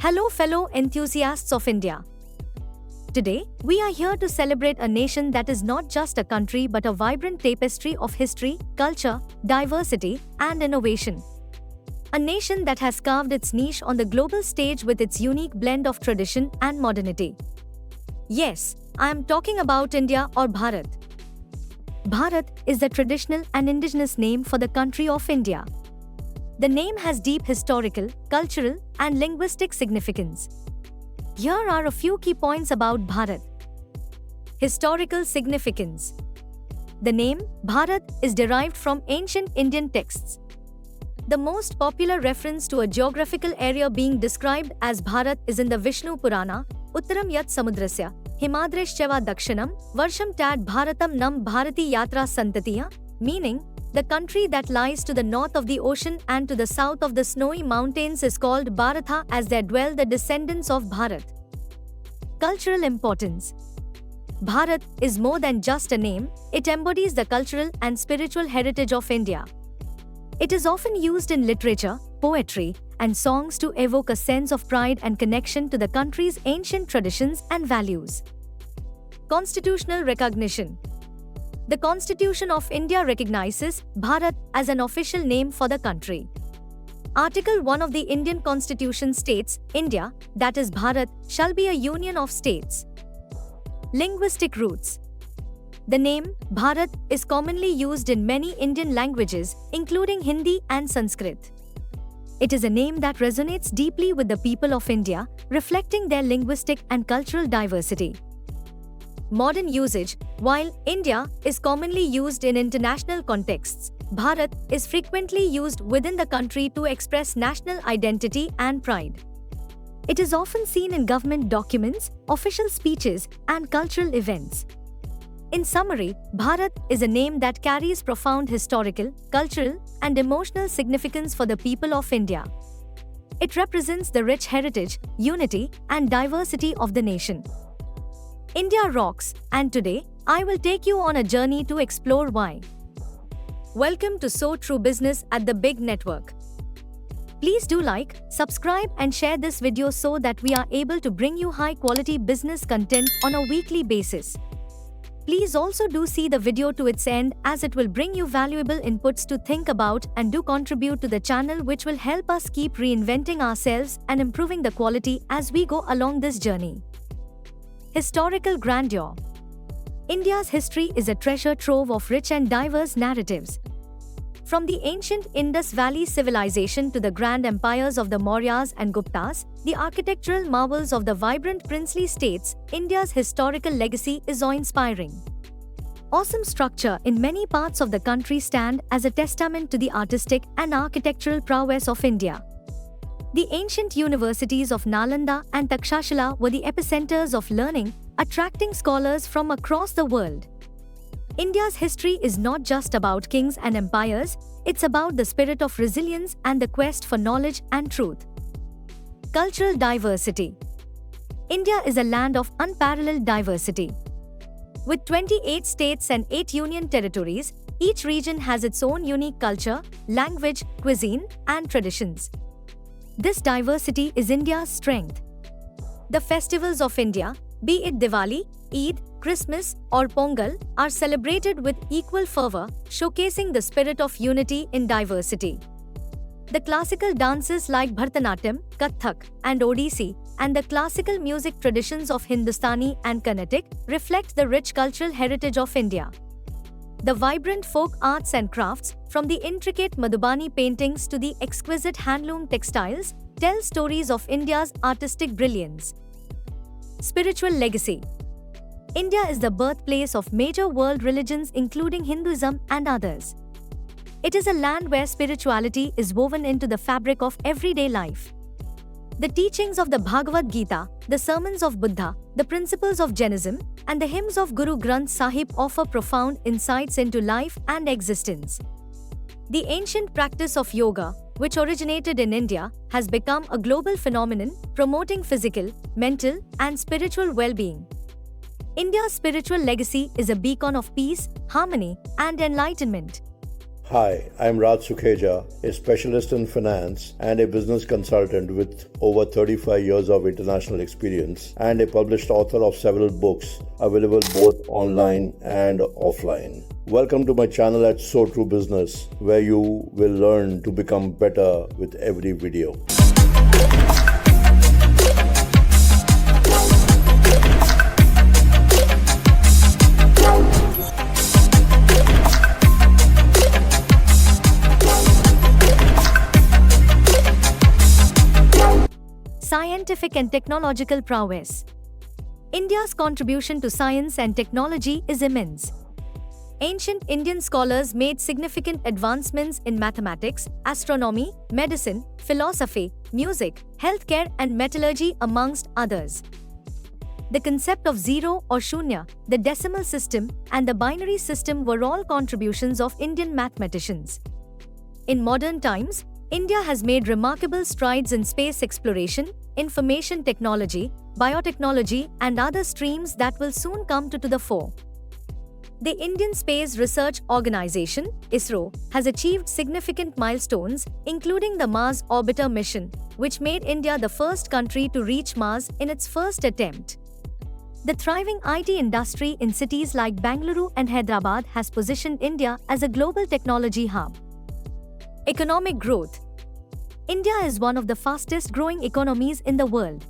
Hello, fellow enthusiasts of India. Today, we are here to celebrate a nation that is not just a country but a vibrant tapestry of history, culture, diversity, and innovation. A nation that has carved its niche on the global stage with its unique blend of tradition and modernity. Yes, I am talking about India or Bharat. Bharat is the traditional and indigenous name for the country of India. The name has deep historical, cultural, and linguistic significance. Here are a few key points about Bharat. Historical significance. The name Bharat is derived from ancient Indian texts. The most popular reference to a geographical area being described as Bharat is in the Vishnu Purana, Uttaram Yat Samudrasya, Himadreshchava Dakshinam, Varsham Tad Bharatam Nam Bharati Yatra Santatiya, meaning, the country that lies to the north of the ocean and to the south of the snowy mountains is called Bharatha, as there dwell the descendants of Bharat. Cultural importance. Bharat is more than just a name, it embodies the cultural and spiritual heritage of India. It is often used in literature, poetry, and songs to evoke a sense of pride and connection to the country's ancient traditions and values. Constitutional recognition. The Constitution of India recognizes Bharat as an official name for the country. Article 1 of the Indian Constitution states, India, that is Bharat, shall be a union of states. Linguistic roots. The name Bharat is commonly used in many Indian languages, including Hindi and Sanskrit. It is a name that resonates deeply with the people of India, reflecting their linguistic and cultural diversity. Modern usage. While India is commonly used in international contexts, Bharat is frequently used within the country to express national identity and pride. It is often seen in government documents, official speeches, and cultural events. In summary, Bharat is a name that carries profound historical, cultural, and emotional significance for the people of India. It represents the rich heritage, unity, and diversity of the nation. India rocks, and today, I will take you on a journey to explore why. Welcome to So True Business at the Big Network. Please do like, subscribe, and share this video so that we are able to bring you high-quality business content on a weekly basis. Please also do see the video to its end, as it will bring you valuable inputs to think about and do contribute to the channel, which will help us keep reinventing ourselves and improving the quality as we go along this journey. Historical grandeur. India's history is a treasure trove of rich and diverse narratives. From the ancient Indus Valley civilization to the grand empires of the Mauryas and Guptas, the architectural marvels of the vibrant princely states, India's historical legacy is awe-inspiring. Awesome structure in many parts of the country stand as a testament to the artistic and architectural prowess of India. The ancient universities of Nalanda and Takshashila were the epicenters of learning, attracting scholars from across the world. India's history is not just about kings and empires, it's about the spirit of resilience and the quest for knowledge and truth. Cultural diversity. India is a land of unparalleled diversity. With 28 states and 8 union territories, each region has its own unique culture, language, cuisine, and traditions. This diversity is India's strength. The festivals of India, be it Diwali, Eid, Christmas, or Pongal, are celebrated with equal fervor, showcasing the spirit of unity in diversity. The classical dances like Bharatanatyam, Kathak, and Odissi, and the classical music traditions of Hindustani and Carnatic reflect the rich cultural heritage of India. The vibrant folk arts and crafts, from the intricate Madhubani paintings to the exquisite handloom textiles, tell stories of India's artistic brilliance. Spiritual legacy. India is the birthplace of major world religions including Hinduism and others. It is a land where spirituality is woven into the fabric of everyday life. The teachings of the Bhagavad Gita, the sermons of Buddha, the principles of Jainism, and the hymns of Guru Granth Sahib offer profound insights into life and existence. The ancient practice of yoga, which originated in India, has become a global phenomenon, promoting physical, mental, and spiritual well-being. India's spiritual legacy is a beacon of peace, harmony, and enlightenment. Hi, I'm Raj Sukheja, a specialist in finance and a business consultant with over 35 years of international experience and a published author of several books available both online and offline. Welcome to my channel at So True Business, where you will learn to become better with every video. Scientific and technological prowess. India's contribution to science and technology is immense. Ancient Indian scholars made significant advancements in mathematics, astronomy, medicine, philosophy, music, healthcare, and metallurgy, amongst others. The concept of zero or shunya, the decimal system, and the binary system were all contributions of Indian mathematicians. In modern times, India has made remarkable strides in space exploration, information technology, biotechnology, and other streams that will soon come to the fore. The Indian Space Research Organisation, ISRO, has achieved significant milestones, including the Mars Orbiter mission, which made India the first country to reach Mars in its first attempt. The thriving IT industry in cities like Bengaluru and Hyderabad has positioned India as a global technology hub. Economic growth. India is one of the fastest growing economies in the world.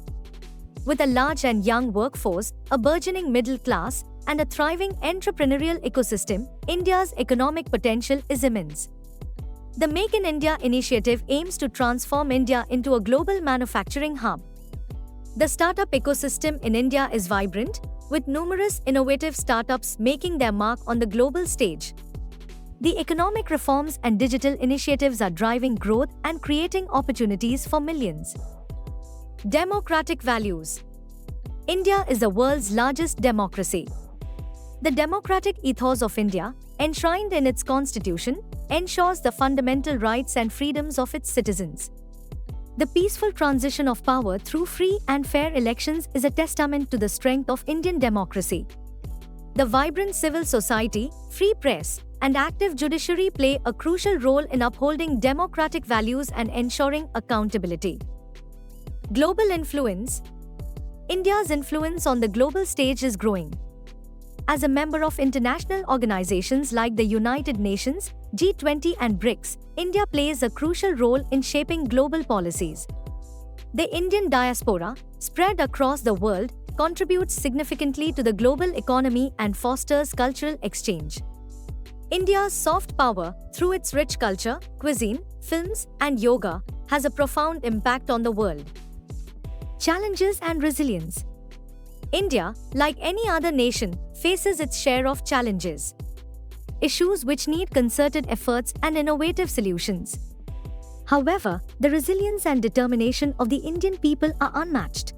With a large and young workforce, a burgeoning middle class, and a thriving entrepreneurial ecosystem, India's economic potential is immense. The Make in India initiative aims to transform India into a global manufacturing hub. The startup ecosystem in India is vibrant, with numerous innovative startups making their mark on the global stage. The economic reforms and digital initiatives are driving growth and creating opportunities for millions. Democratic values. India is the world's largest democracy. The democratic ethos of India, enshrined in its constitution, ensures the fundamental rights and freedoms of its citizens. The peaceful transition of power through free and fair elections is a testament to the strength of Indian democracy. The vibrant civil society, free press, and active judiciary play a crucial role in upholding democratic values and ensuring accountability. Global influence. India's influence on the global stage is growing. As a member of international organizations like the United Nations, G20 and BRICS, India plays a crucial role in shaping global policies. The Indian diaspora, spread across the world, contributes significantly to the global economy and fosters cultural exchange. India's soft power, through its rich culture, cuisine, films, and yoga, has a profound impact on the world. Challenges and resilience. India, like any other nation, faces its share of challenges. Issues which need concerted efforts and innovative solutions. However, the resilience and determination of the Indian people are unmatched.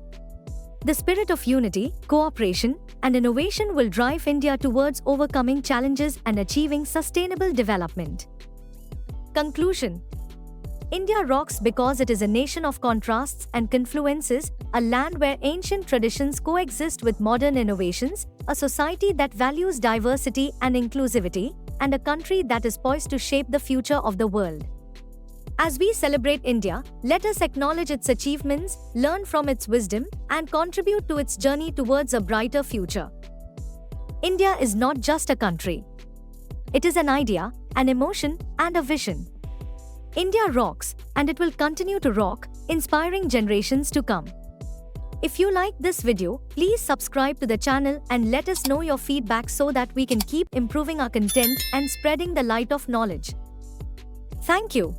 The spirit of unity, cooperation, and innovation will drive India towards overcoming challenges and achieving sustainable development. Conclusion. India rocks because it is a nation of contrasts and confluences, a land where ancient traditions coexist with modern innovations, a society that values diversity and inclusivity, and a country that is poised to shape the future of the world. As we celebrate India, let us acknowledge its achievements, learn from its wisdom, and contribute to its journey towards a brighter future. India is not just a country. It is an idea, an emotion, and a vision. India rocks, and it will continue to rock, inspiring generations to come. If you like this video, please subscribe to the channel and let us know your feedback so that we can keep improving our content and spreading the light of knowledge. Thank you.